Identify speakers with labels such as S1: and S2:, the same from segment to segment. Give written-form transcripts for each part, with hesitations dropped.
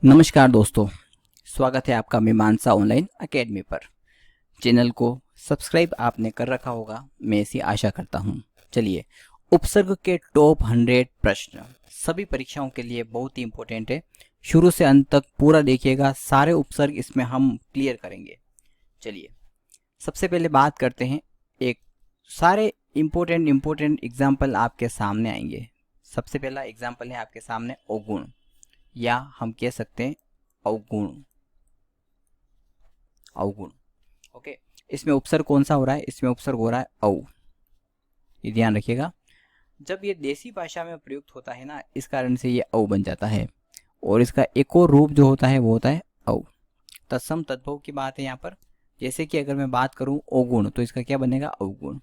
S1: नमस्कार दोस्तों, स्वागत है आपका मीमांसा ऑनलाइन एकेडमी पर। चैनल को सब्सक्राइब आपने कर रखा होगा, मैं ऐसी आशा करता हूं। चलिए, उपसर्ग के टॉप 100 प्रश्न सभी परीक्षाओं के लिए बहुत ही इंपॉर्टेंट है। शुरू से अंत तक पूरा देखिएगा, सारे उपसर्ग इसमें हम क्लियर करेंगे। चलिए, सबसे पहले बात करते हैं। एक सारे इंपॉर्टेंट एग्जाम्पल आपके सामने आएंगे। सबसे पहला एग्जाम्पल है आपके सामने अवगुण, या हम कह सकते हैं अवगुण। अवगुण, ओके। इसमें उपसर्ग कौन सा हो रहा है? इसमें उपसर्ग हो रहा है औ। ये ध्यान रखिएगा, जब ये देसी भाषा में प्रयुक्त होता है ना, इस कारण से ये औ बन जाता है। और इसका एक और रूप जो होता है वो होता है औ। तत्सम तद्भव की बात है यहाँ पर। जैसे कि अगर मैं बात करूं अवगुण, तो इसका क्या बनेगा? अवगुण।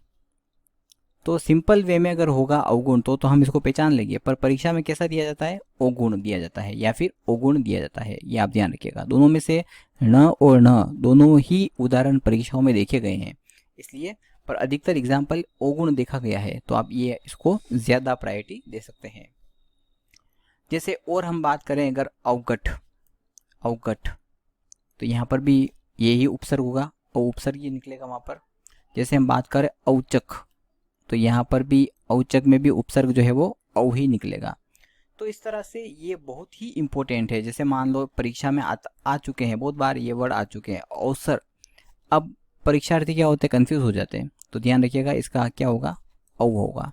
S1: तो सिंपल वे में अगर होगा अवगुण तो हम इसको पहचान लेंगे, पर परीक्षा में कैसा दिया जाता है? अवगुण दिया जाता है या फिर अवगुण दिया जाता है। ये आप ध्यान रखिएगा, दोनों में से न और न दोनों ही उदाहरण परीक्षाओं में देखे गए हैं, इसलिए पर अधिकतर एग्जाम्पल अवगुण देखा गया है, तो आप ये इसको ज्यादा प्रायोरिटी दे सकते हैं। जैसे और हम बात करें अगर अवगठ, अवगठ, तो यहाँ पर भी यही उपसर्ग होगा और उपसर्ग ही निकलेगा वहां पर। जैसे हम बात करें औचक, तो यहाँ पर भी औचक में भी उपसर्ग जो है वो औ ही निकलेगा। तो इस तरह से ये बहुत ही इंपॉर्टेंट है। जैसे मान लो परीक्षा में आ चुके हैं, बहुत बार ये वर्ड आ चुके हैं, अवसर। अब परीक्षार्थी क्या होते हैं? कंफ्यूज हो जाते हैं। तो ध्यान रखिएगा, इसका क्या होगा? औ होगा।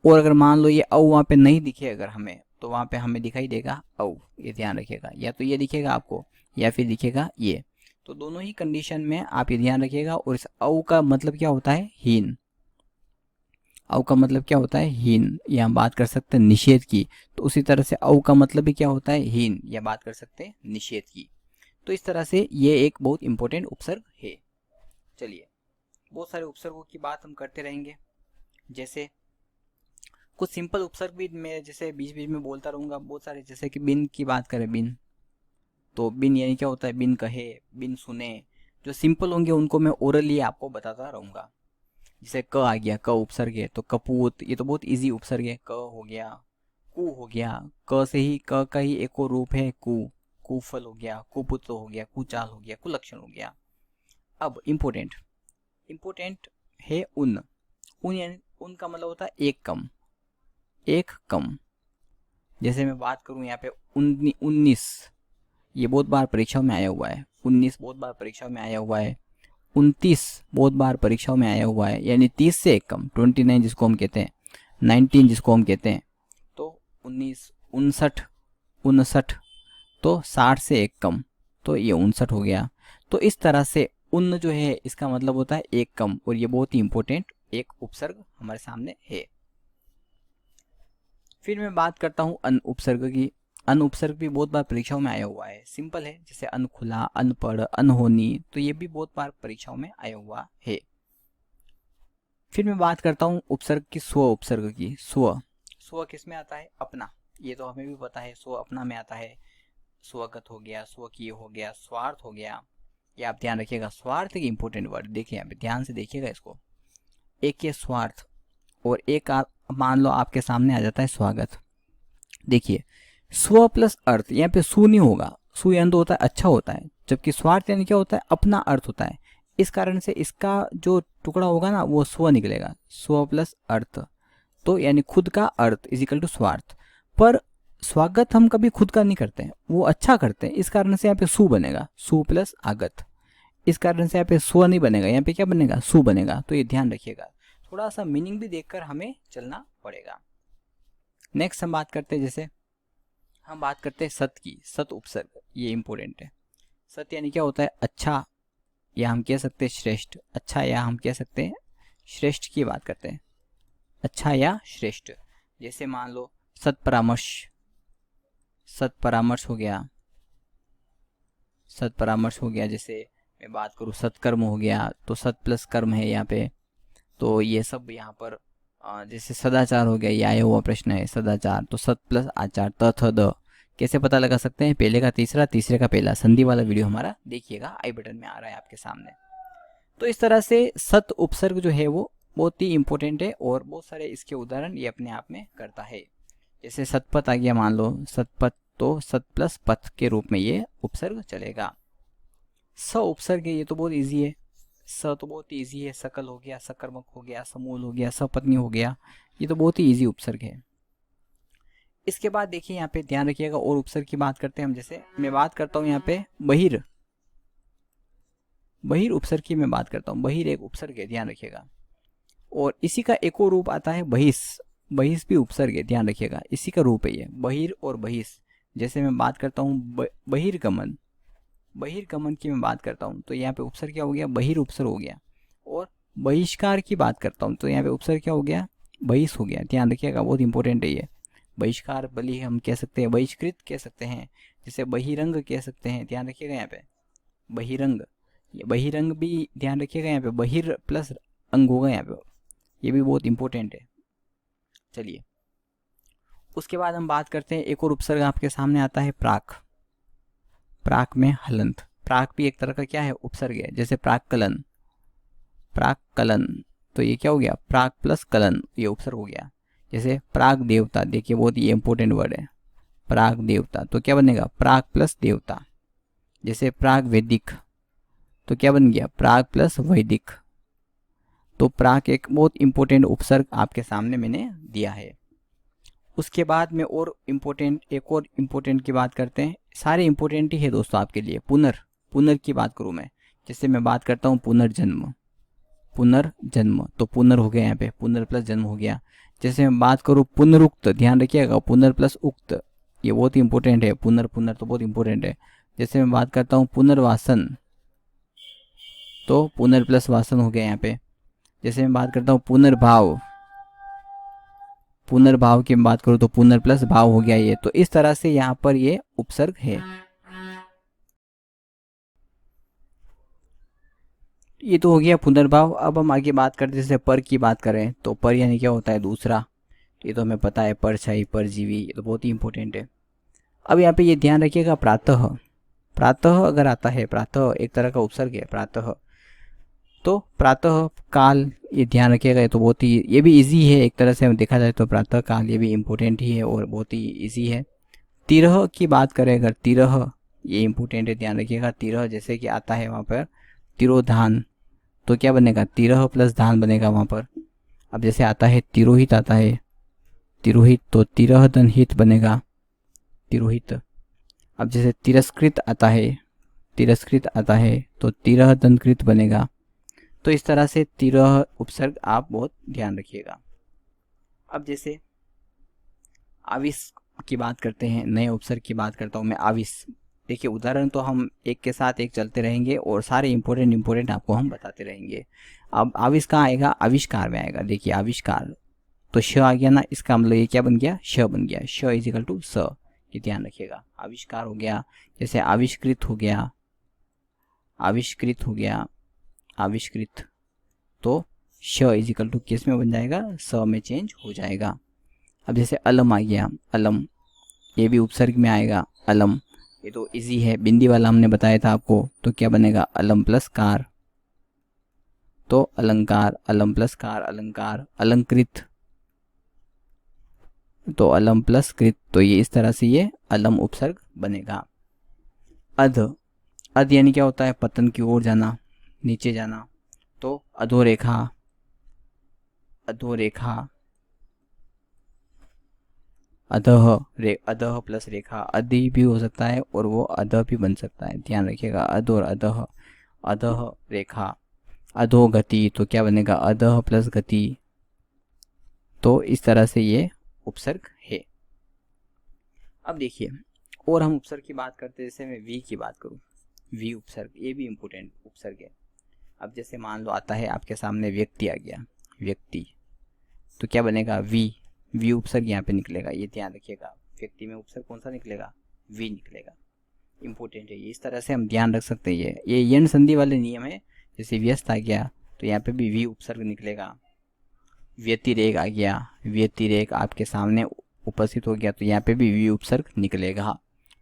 S1: और अगर मान लो ये औ वहाँ पे नहीं दिखे अगर हमें, तो वहाँ पे हमें दिखाई देगा औ। ये ध्यान रखिएगा, या तो ये दिखेगा आपको या फिर दिखेगा ये। तो दोनों ही कंडीशन में आप ये ध्यान रखिएगा। और इस औ का मतलब क्या होता है? हीन। औ का मतलब क्या होता है? हीन। या हम बात कर सकते हैं निषेध की, तो उसी तरह से औ का मतलब भी क्या होता है? हीन। या बात कर सकते हैं निषेध की। तो इस तरह से ये एक बहुत इंपॉर्टेंट उपसर्ग है। चलिए, बहुत सारे उपसर्गों की बात हम करते रहेंगे। जैसे कुछ सिंपल उपसर्ग भी मैं जैसे बीच बीच में बोलता रहूंगा बहुत सारे। जैसे कि बिन की बात करें, बिन, तो बिन यानी क्या होता है? बिन कहे, बिन सुने। जो सिंपल होंगे उनको मैं ओरली आपको बताता रहूंगा। जैसे क आ गया, क उपसर्ग है, तो कपूत, ये तो बहुत इजी उपसर्ग है। क हो गया, कु हो गया, क से ही क का ही एक और रूप है कु। कुफल हो गया, कुपुत्र हो गया, कुचाल हो गया, कुलक्षण हो गया। अब इम्पोर्टेंट, इम्पोर्टेंट है उन। उन यानी उन का मतलब होता है एक कम, एक कम। जैसे मैं बात करूं यहाँ पे 19, ये बहुत बार परीक्षाओं में आया हुआ है। 19 बहुत बार परीक्षाओं में आया हुआ है। 29 बहुत बार परीक्षाओं में आया हुआ है, यानी 30 से एक कम। 29 जिसको हम कहते हैं, 19 जिसको हम कहते हैं। तो 19, 59, 59, तो 60 से एक कम, तो ये 59 हो गया। तो इस तरह से उन जो है इसका मतलब होता है एक कम, और ये बहुत ही इंपॉर्टेंट एक उपसर्ग हमारे सामने है। फिर मैं बात करता हूँ अन उपसर्ग की। अन उपसर्ग भी बहुत बार परीक्षाओं में आया हुआ है। सिंपल है, जैसे अनखुला, अनपढ़, अनहोनी, तो ये भी बहुत बार परीक्षाओं में आया हुआ है। फिर मैं बात करता हूँ उपसर्ग की, स्व उपसर्ग की। स्व, स्व किस में आता है? अपना। ये तो हमें भी पता है, स्व अपना में आता है। स्वगत हो गया, स्वकीय हो गया, स्वार्थ हो गया। ये आप ध्यान रखिएगा, स्वार्थ एक इंपॉर्टेंट वर्ड। देखिए यहाँ पे ध्यान से देखिएगा इसको। एक ये स्वार्थ, और एक आप मान लो आपके सामने आ जाता है स्वागत। देखिए, स्व प्लस अर्थ, यहाँ पे सु नहीं होगा। सु यानी तो होता है अच्छा होता है, जबकि स्वार्थ यानी क्या होता है? अपना अर्थ होता है। इस कारण से इसका जो टुकड़ा होगा ना वो स्व निकलेगा। स्व प्लस अर्थ, तो यानी खुद का अर्थ इजिकल टू स्वार्थ। पर स्वागत हम कभी खुद का नहीं करते हैं, वो अच्छा करते हैं, इस कारण से यहाँ पे सु बनेगा। सु प्लस आगत, इस कारण से यहाँ पे स्व नहीं बनेगा, यहाँ पे क्या बनेगा? सु बनेगा। तो ये ध्यान रखिएगा, थोड़ा सा मीनिंग भी देखकर हमें चलना पड़ेगा। नेक्स्ट हम बात करते हैं, जैसे हम बात करते हैं सत की। सत उपसर्ग, ये इंपॉर्टेंट है। सत यानी क्या होता है? अच्छा, या हम कह सकते हैं श्रेष्ठ। अच्छा, या हम कह सकते हैं श्रेष्ठ की बात करते हैं। अच्छा या श्रेष्ठ। जैसे मान लो सत परामर्श, सत परामर्श हो गया, सत परामर्श हो गया। जैसे मैं बात करूँ सत्कर्म हो गया, तो सत प्लस कर्म है यहाँ पे। तो ये सब यहाँ पर जैसे सदाचार हो गया, ये आया हुआ प्रश्न है सदाचार, तो सत प्लस आचार, त थ द। कैसे पता लगा सकते हैं? पहले का तीसरा, तीसरे का पहला, संधि वाला वीडियो हमारा देखिएगा, आई बटन में आ रहा है आपके सामने। तो इस तरह से सत उपसर्ग जो है वो बहुत ही इंपॉर्टेंट है, और बहुत सारे इसके उदाहरण ये अपने आप में करता है। जैसे सतपथ आ गया, मान लो सतपथ, तो सत प्लस पथ के रूप में ये उपसर्ग चलेगा। स उपसर्ग है, ये तो बहुत इजी है, स तो बहुत इजी है, सकल हो गया, सकर्मक हो गया, समूल हो गया, सपत्नी हो गया, ये तो बहुत ही इजी उपसर्ग है। इसके बाद देखिए यहाँ पे ध्यान रखिएगा, और उपसर्ग की बात करते हैं हम। जैसे मैं बात करता हूँ यहाँ पे बहिर, बहिर उपसर्ग की मैं बात करता हूँ। बहिर एक उपसर्ग है, ध्यान रखिएगा। और इसी का एक और रूप आता है बहिस, बहिस भी उपसर्ग है, ध्यान रखिएगा, इसी का रूप है ये बहिर और बहिस। जैसे मैं बात करता हूँ बहिर्गमन, बहिर्गमन की मैं बात करता हूँ तो यहाँ पे उपसर्ग क्या हो गया, बहिर उपसर्ग हो गया। और बहिष्कार की बात करता हूँ तो यहाँ पे उपसर्ग क्या हो गया, बहिस हो गया। ध्यान रखिएगा, बहुत इंपॉर्टेंट है ये। बहिष्कार बलि हम कह सकते हैं, बहिष्कृत कह सकते हैं, जैसे बहिरंग कह सकते हैं, ध्यान रखिएगा यहाँ पे बहिरंग, ये बहिरंग भी ध्यान रखिएगा यहाँ पे, बहिर प्लस अंग होगा यहाँ पे, ये भी बहुत इंपॉर्टेंट है। चलिए उसके बाद हम बात करते हैं, एक और उपसर्ग आपके सामने आता है प्राक, प्राक में हलंत। प्राक भी एक तरह का क्या है, उपसर्ग है। जैसे प्राक्कलन, प्राक्कलन, तो ये क्या हो गया, प्राक प्लस कलन, ये उपसर्ग हो गया। जैसे प्राग देवता, देखिए बहुत ही इंपॉर्टेंट वर्ड है, प्राग देवता, तो क्या बनेगा, प्राग प्लस देवता। जैसे प्राग वैदिक, तो क्या बन गया, प्राग प्लस वैदिक। तो प्राक एक बहुत इंपॉर्टेंट उपसर्ग आपके सामने मैंने दिया है। उसके बाद में और इम्पोर्टेंट, एक और इम्पोर्टेंट की बात करते हैं, सारे इम्पोर्टेंट ही है दोस्तों आपके लिए। पुनर, पुनर की बात करूँ मैं, जैसे मैं बात करता हूँ पुनर्जन्म, पुनर्जन्म, तो पुनर हो गया यहाँ पे, पुनर प्लस जन्म हो गया। जैसे मैं बात करूँ पुनरुक्त, ध्यान रखिएगा, पुनर प्लस उक्त, ये बहुत ही इंपॉर्टेंट है, पुनर पुनर तो बहुत इंपॉर्टेंट है। जैसे मैं बात करता हूँ पुनर्वासन, तो पुनर प्लस वासन हो गया यहाँ पे। जैसे मैं बात करता हूँ पुनर्भाव, पुनर्भाव की बात करूँ तो पुनर प्लस भाव हो गया ये। तो इस तरह से यहाँ पर ये उपसर्ग है। ये तो हो गया पुनर्भाव। अब हम आगे बात करते हैं, जैसे पर की बात करें तो पर यानी क्या होता है, दूसरा, ये तो हमें पता है, परछाई, परजीवी, ये तो बहुत ही इंपॉर्टेंट है। अब यहाँ पे ये ध्यान रखिएगा, प्रातः, प्रातः अगर आता है, प्रातः एक तरह का उपसर्ग है, प्रातः, तो प्रातः काल, ये ध्यान रखिएगा, ये तो बहुत ही, ये भी इजी है एक तरह से देखा जाए तो, प्रातः काल ये भी इम्पोर्टेंट ही है और बहुत ही इजी है। तिरह की बात करें अगर, तिरह ये इम्पोर्टेंट है, ध्यान रखिएगा। तिरह जैसे कि आता है वहाँ पर तिरोधान, तो क्या बनेगा, तिरह प्लस धान बनेगा वहाँ पर। अब जैसे आता है तिरोहित, आता है तिरोहित, तो तिरह धन हित बनेगा, तिरोहित। अब जैसे तिरस्कृत आता है, तिरस्कृत आता है, तो तिरह धनकृत बनेगा। तो इस तरह से तिरह उपसर्ग आप बहुत ध्यान रखिएगा। अब जैसे आविस की बात करते हैं, नए उपसर्ग की बात करता हूँ मैं, आविस। देखिए उदाहरण तो हम एक के साथ एक चलते रहेंगे और सारे इंपॉर्टेंट आपको हम बताते रहेंगे। अब आविस कहाँ आएगा, आविष्कार में आएगा। देखिए आविष्कार, तो श आ गया ना, इसका मतलब ये क्या बन गया, श बन गया, श इजिकल टू स, ये ध्यान रखिएगा। आविष्कार हो गया, जैसे आविष्कृत हो गया, आविष्कृत हो गया, आविष्कृत, तो श इजिकल टू किस में बन जाएगा, स में चेंज हो जाएगा। अब जैसे अलम आ गया, अलम, ये भी उपसर्ग में आएगा, अलम, ये तो इजी है, बिंदी वाला हमने बताया था आपको, तो क्या बनेगा, अलम प्लस कार, तो अलंकार, अलम प्लस कार, अलंकार। अलंकृत, तो अलम प्लस कृत, तो ये इस तरह से ये अलम उपसर्ग बनेगा। अध, अध यानी क्या होता है, पतन की ओर जाना, नीचे जाना, तो अधोरेखा, अधोरेखा, अधः, अधः प्लस रेखा, अधि भी हो सकता है और वो अधः भी बन सकता है, ध्यान रखिएगा। अध और अधः, अधः रेखा, अधोगति, तो क्या बनेगा, अधः प्लस गति। तो इस तरह से ये उपसर्ग है। अब देखिए और हम उपसर्ग की बात करते हैं, जैसे मैं वी की बात करूँ, वी उपसर्ग, ये भी इम्पोर्टेंट उपसर्ग है। अब जैसे मान लो आता है आपके सामने व्यक्ति आ गया, व्यक्ति, तो क्या बनेगा, वी, वी उपसर्ग यहाँ पे निकलेगा, ये ध्यान रखिएगा। व्यक्ति में उपसर्ग कौन सा निकलेगा, वी निकलेगा, इंपॉर्टेंट है ये। इस तरह से हम ध्यान रख सकते हैं, ये यण संधि वाले नियम है। जैसे व्यस्त आ गया तो यहाँ पे भी वी उपसर्ग निकलेगा। व्यतिरेक आ गया, व्यतिरेक आपके सामने उपस्थित हो गया, तो यहाँ पे भी वी उपसर्ग निकलेगा,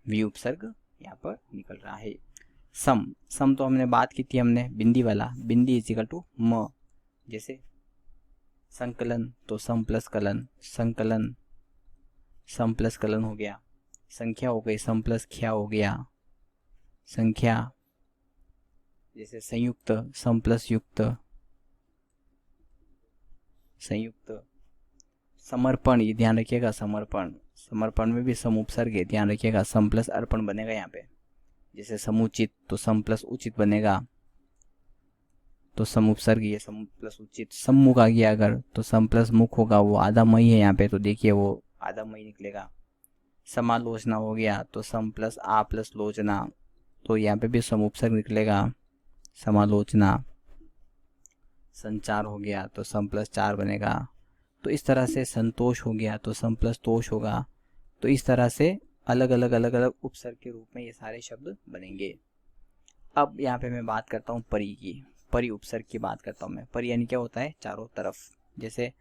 S1: वी उपसर्ग यहाँ पर निकल रहा है। सम, सम तो हमने बात की थी, हमने बिंदी वाला, बिंदी इजिकल टू म, जैसे संकलन, तो सम प्लस कलन, संकलन, सम प्लस कलन हो गया। संख्या हो गई, सम प्लस ख्या हो गया संख्या। जैसे संयुक्त, सम प्लस युक्त संयुक्त। समर्पण, ये ध्यान रखिएगा, समर्पण, समर्पण में भी सम उपसर्ग है, ध्यान रखिएगा, सम प्लस अर्पण बनेगा यहाँ पे। जैसे समुचित तो सम प्लस उचित बनेगा, तो सम उपसर्ग, ये सम प्लस उचित। सम्मुख आ गया अगर तो सम प्लस मुख होगा, वो आधा मई है यहाँ पे, तो देखिए वो आधा मई निकलेगा। समालोचना हो गया तो सम प्लस आ प्लस लोचना, तो यहाँ पे भी सम उपसर्ग निकलेगा, समालोचना। संचार हो गया तो सम प्लस चार बनेगा। तो इस तरह से संतोष हो गया तो सम प्लस तोष होगा। तो इस तरह से अलग अलग उपसर्ग के रूप में ये सारे शब्द बनेंगे। अब यहाँ पे मैं बात करता हूँ परि की, परि उपसर्ग की बात करता हूँ मैं। परि यानी क्या होता है, चारों तरफ। जैसे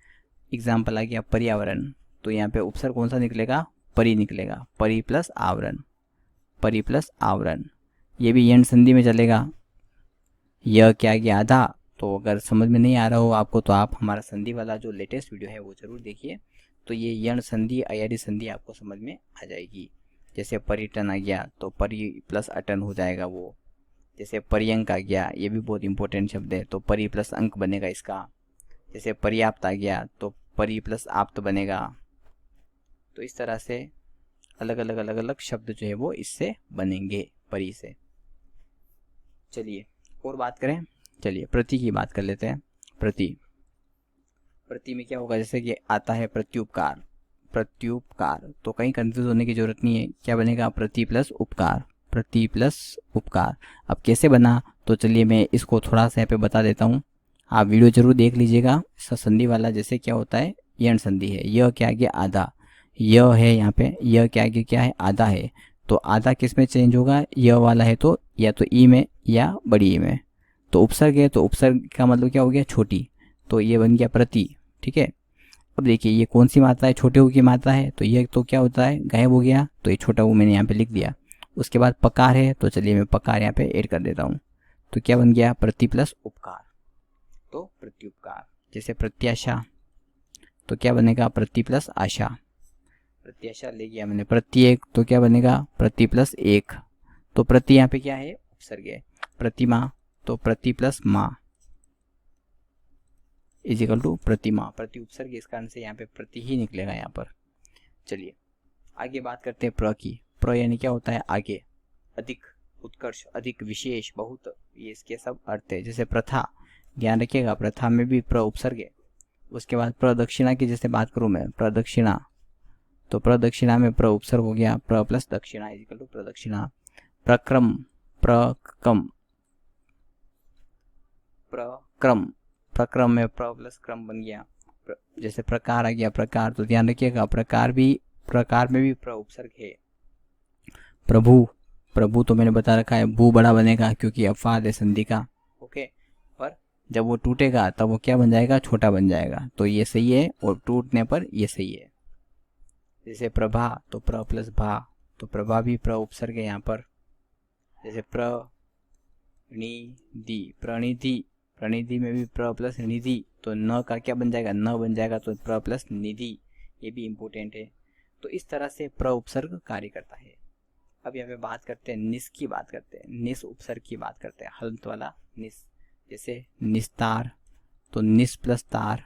S1: एग्जाम्पल आ गया पर्यावरण, तो यहाँ पे उपसर्ग कौन सा निकलेगा, परि निकलेगा, परि प्लस आवरण, परि प्लस आवरण। ये भी यण संधि में चलेगा। यह क्या गया आधा, तो अगर समझ में नहीं आ रहा हो आपको तो आप हमारा संधि वाला जो लेटेस्ट वीडियो है वो जरूर देखिए, तो ये यण संधि अयारी संधि आपको समझ में आ जाएगी। जैसे पर्यटन आ गया तो परि प्लस अटन हो जाएगा वो। जैसे पर्यंक आ गया, ये भी बहुत इंपॉर्टेंट शब्द है, तो परि प्लस अंक बनेगा इसका। जैसे पर्याप्त आ गया तो परि प्लस आप्त बनेगा। तो इस तरह से अलग अलग शब्द जो है वो इससे बनेंगे, परि से। चलिए और बात करें, चलिए प्रति की बात कर लेते हैं। प्रति, प्रति में क्या होगा, जैसे कि आता है प्रत्युपकार, प्रत्युपकार, तो कहीं कंफ्यूज होने की जरूरत नहीं है, क्या बनेगा, प्रति प्लस उपकार, प्रति प्लस उपकार। अब कैसे बना, तो चलिए मैं इसको थोड़ा सा यहाँ पे बता देता हूँ, आप वीडियो जरूर देख लीजिएगा। संधि वाला जैसे क्या होता है, यण संधि है, यह क्या आगे आधा, यह है यहाँ पे, यह क्या आगे क्या है, आधा है, तो आधा किस में चेंज होगा, यह वाला है तो या तो ई में या बड़ी ई में। तो उपसर्ग है तो उपसर्ग का मतलब क्या हो गया, छोटी, तो ये बन गया प्रति, ठीक है। अब देखिए ये कौन सी मात्रा है, छोटे ऊ की मात्रा है, तो ये तो क्या होता है, गायब हो गया, तो ये छोटा ऊ मैंने यहाँ पे लिख दिया। उसके बाद पकार है, तो चलिए मैं पकार यहाँ पे ऐड कर देता हूँ, तो क्या बन गया, प्रति प्लस उपकार, तो प्रत्युपकार। जैसे प्रत्याशा, तो क्या बनेगा, प्रति प्लस आशा, प्रत्याशा ले गया मैंने, प्रत्येक, तो क्या बनेगा, प्रति प्लस एक, तो प्रति यहाँ पे क्या है, उपसर्ग है। प्रतिमा, तो प्रति प्लस माँ इजिकल टू प्रतिमा, प्रति उपसर्ग, इस कारण से यहाँ पे प्रति ही निकलेगा यहाँ पर। चलिए आगे बात करते हैं प्र की। प्र यानी क्या होता है, आगे, अधिक, उत्कर्ष, अधिक, विशेष, बहुत, ये इसके सब अर्थ है। जैसे प्रथा, ध्यान रखिएगा प्रथा में भी प्र उपसर्ग है। उसके बाद प्रदक्षिणा की जैसे बात करूँ मैं, प्रदक्षिणा, तो प्रदक्षिणा में प्र उपसर्ग हो गया, प्र प्लस दक्षिणा इजिकल टू प्रदक्षिणा। प्रक्रम, प्रक्रम, प्रक्रम, प्रक्रम में प्र प्लस क्रम बन गया। जैसे प्रकार आ गया, प्रकार, तो ध्यान रखिएगा प्रकार भी, प्रकार में भी प्र उपसर्ग है। प्रभु, प्रभु तो मैंने बता रखा है, भू बड़ा बनेगा क्योंकि अपवाद है संधि का, ओके। पर जब वो टूटेगा तब वो क्या बन जाएगा, छोटा बन जाएगा, तो ये सही है, और टूटने पर ये सही है। जैसे प्रभा, तो प्र प्लस भा, तो प्रभा भी प्र उपसर्ग है यहाँ पर। जैसे प्रणिधि, प्रणिधि, प्रणिधि में भी प्र प्लस निधि, तो न का क्या बन जाएगा, न बन जाएगा, तो प्र प्लस निधि, ये भी इंपॉर्टेंट है। तो इस तरह से प्र उपसर्ग कार्य करता है। अब यहाँ पे बात करते हैं निस की, बात करते हैं निस उपसर्ग की बात करते हैं, हल्त वाला निस। जैसे निस्तार, तो निस प्लस तार।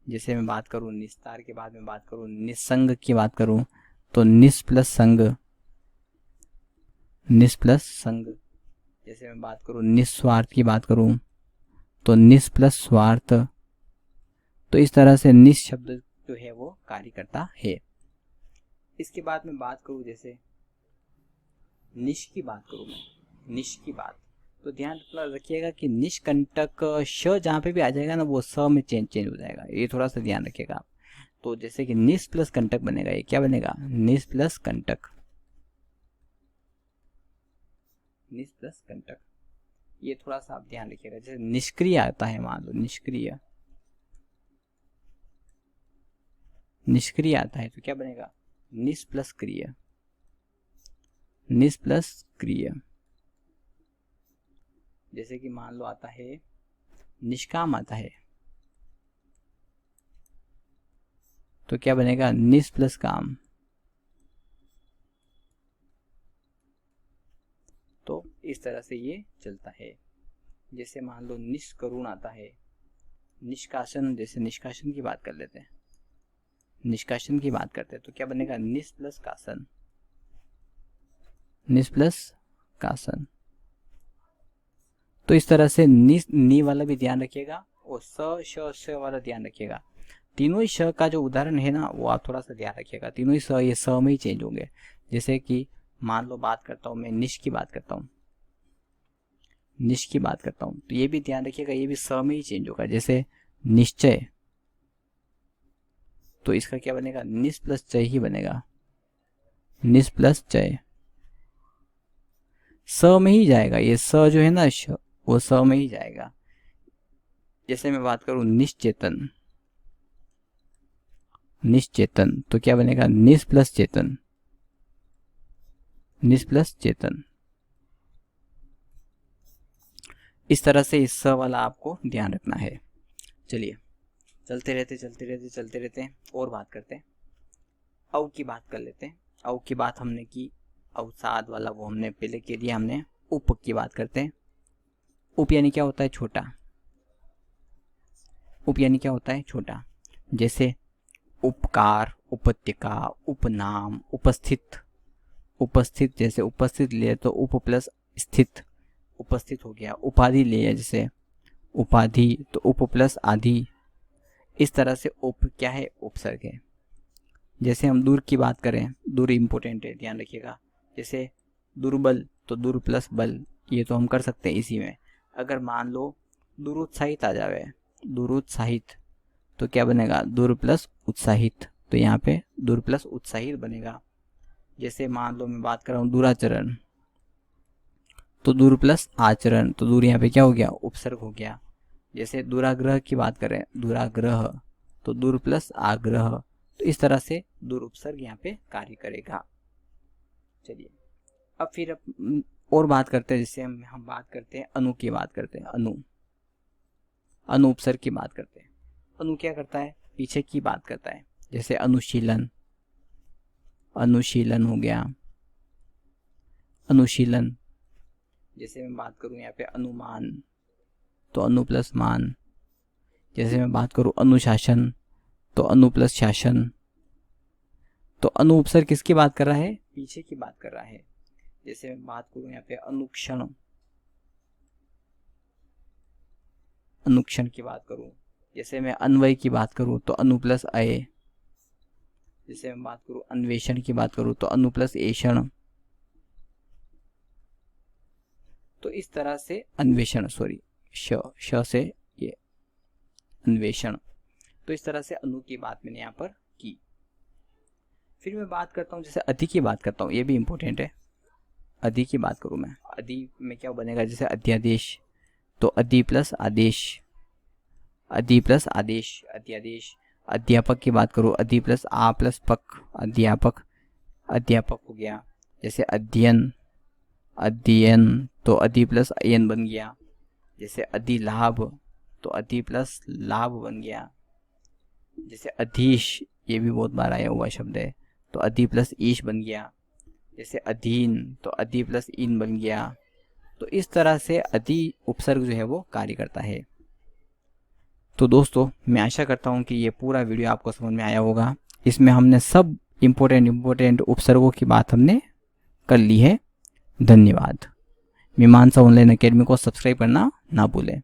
S1: जैसे मैं बात करूँ निस्तार के बाद में बात करूँ निस्संग की बात करूँ, तो निस प्लस संग, निस प्लस संग। जैसे मैं बात करूँ निस्वार्थ की बात करूँ, तो निस प्लस स्वार्थ। तो इस तरह से निस शब्द जो है वो कार्य करता है। इसके बाद में बात करूँ जैसे निश की बात करूँ मैं, निश की बात, तो ध्यान रखिएगा कि निष्कंटक श जहाँ पे भी आ जाएगा ना वो स में चेंज हो जाएगा, ये थोड़ा सा ध्यान रखिएगा आप। तो जैसे कि निस प्लस कंटक बनेगा, ये क्या बनेगा, निस प्लस कंटक, निस प्लस कंटक, ये थोड़ा सा आप ध्यान रखिएगा। जैसे निष्क्रिय आता है, मान लो निष्क्रिय, निष्क्रिय आता है, तो क्या बनेगा, निस प्लस क्रिय, निस प्लस क्रिय। जैसे कि मान लो आता है निष्काम आता है, तो क्या बनेगा, निस प्लस काम, इस तरह से ये चलता है। जैसे मान लो निष्करुण आता है, निष्कासन, जैसे निष्कासन की बात कर लेते हैं, निष्कासन की बात करते हैं तो क्या बनेगा, निस प्लस कासन, निस प्लस कासन। तो इस तरह से निस नी वाला भी ध्यान रखिएगा और श वाला ध्यान रखिएगा। तीनों ही श का जो उदाहरण है ना वो आप थोड़ा सा ध्यान रखिएगा। तीनों ही स ये स में ही चेंज होंगे। जैसे कि मान लो बात करता हूँ मैं निश की बात करता हूँ, निश की बात करता हूँ तो ये भी ध्यान रखिएगा, ये भी स में ही चेंज होगा। जैसे निश्चय, तो इसका क्या बनेगा, निस प्लस चय ही बनेगा, निस प्लस चय, स में ही जाएगा। ये स जो है ना श, वो स में ही जाएगा। जैसे मैं बात करूं निश्चेतन, निश्चेतन, तो क्या बनेगा, निस प्लस चेतन, निस प्लस चेतन। इस तरह से इस स वाला आपको ध्यान रखना है। चलिए चलते रहते हैं और बात करते हैं। औ की बात कर लेते हैं। औ की बात हमने की, अवसाद वाला वो हमने पहले के दिया हमने। उप की बात करते हैं। उप यानी क्या होता है, छोटा। उप यानी क्या होता है, छोटा। जैसे उपकार, उपत्यका, उपनाम, उपस्थित। उपस्थित, जैसे उपस्थित ले तो उप प्लस स्थित, उपस्थित हो गया। उपाधि ले जैसे उपाधि तो उप प्लस आधि। इस तरह से उप क्या है, उपसर्ग है। जैसे हम दूर की बात करें, दूर इंपॉर्टेंट है, ध्यान रखिएगा। जैसे दुर्बल तो दूर प्लस बल, ये तो हम कर सकते हैं इसी में। अगर मान लो दुरुत्साहित आ जावे, दुरुत्साहित, तो क्या बनेगा, दूर प्लस उत्साहित, तो यहाँ पे दूर प्लस उत्साहित बनेगा। जैसे मान लो मैं बात कर रहा हूँ दुराचरण, तो दूर प्लस आचरण, तो दूर यहाँ पे क्या हो गया, उपसर्ग हो गया। जैसे दुराग्रह की बात करें, दुराग्रह तो दूर प्लस आग्रह, तो इस तरह से दूर उपसर्ग यहाँ पे कार्य करेगा। चलिए अब फिर और बात करते हैं। जैसे हम बात करते हैं अनु की बात करते हैं, अनु, अनु उपसर्ग की बात करते हैं। अनु क्या करता है, पीछे की बात करता है। जैसे अनुशीलन, अनुशीलन हो गया, अनुशीलन। जैसे मैं बात करूं यहाँ पे अनुमान, तो अनु प्लस मान। जैसे मैं बात करूं अनुशासन, तो अनु प्लस शासन। तो अनु उपसर्ग किसकी बात कर रहा है, पीछे की बात कर रहा है। जैसे मैं बात करूं यहाँ पे अनुक्षण, अनुक्षण की बात करूं। जैसे मैं अन्वय की बात करूं तो अनु प्लस अय। जैसे मैं बात करूं अन्वेषण की बात करूं तो अनु प्लस एषण। तो इस तरह से अन्वेषण, सॉरी श से ये अन्वेषण। तो इस तरह से अनु की बात मैंने यहाँ पर की। फिर मैं बात करता हूँ, जैसे अधि की बात करता हूँ, ये भी इंपॉर्टेंट है। अधि की बात करूँ मैं, अधि में क्या बनेगा, जैसे अध्यादेश, तो अधि प्लस आदेश, अधि प्लस आदेश, अध्यादेश। अध्यापक की बात करूँ, अधि प्लस आ प्लस पक, अध्यापक, अध्यापक हो गया। जैसे अध्ययन, अध्ययन तो अधि प्लस अयन बन गया। जैसे अधिलाभ तो अधि प्लस लाभ बन गया। जैसे अधीश, ये भी बहुत बार आया हुआ शब्द है, तो अधि प्लस ईश बन गया। जैसे अधीन तो अधि प्लस इन बन गया। तो इस तरह से अधि उपसर्ग जो है वो कार्य करता है। तो दोस्तों मैं आशा करता हूँ कि ये पूरा वीडियो आपको समझ में आया होगा। इसमें हमने सब इम्पोर्टेंट उपसर्गों की बात हमने कर ली है। धन्यवाद। मीमांसा ऑनलाइन अकेडमी को सब्सक्राइब करना ना भूलें।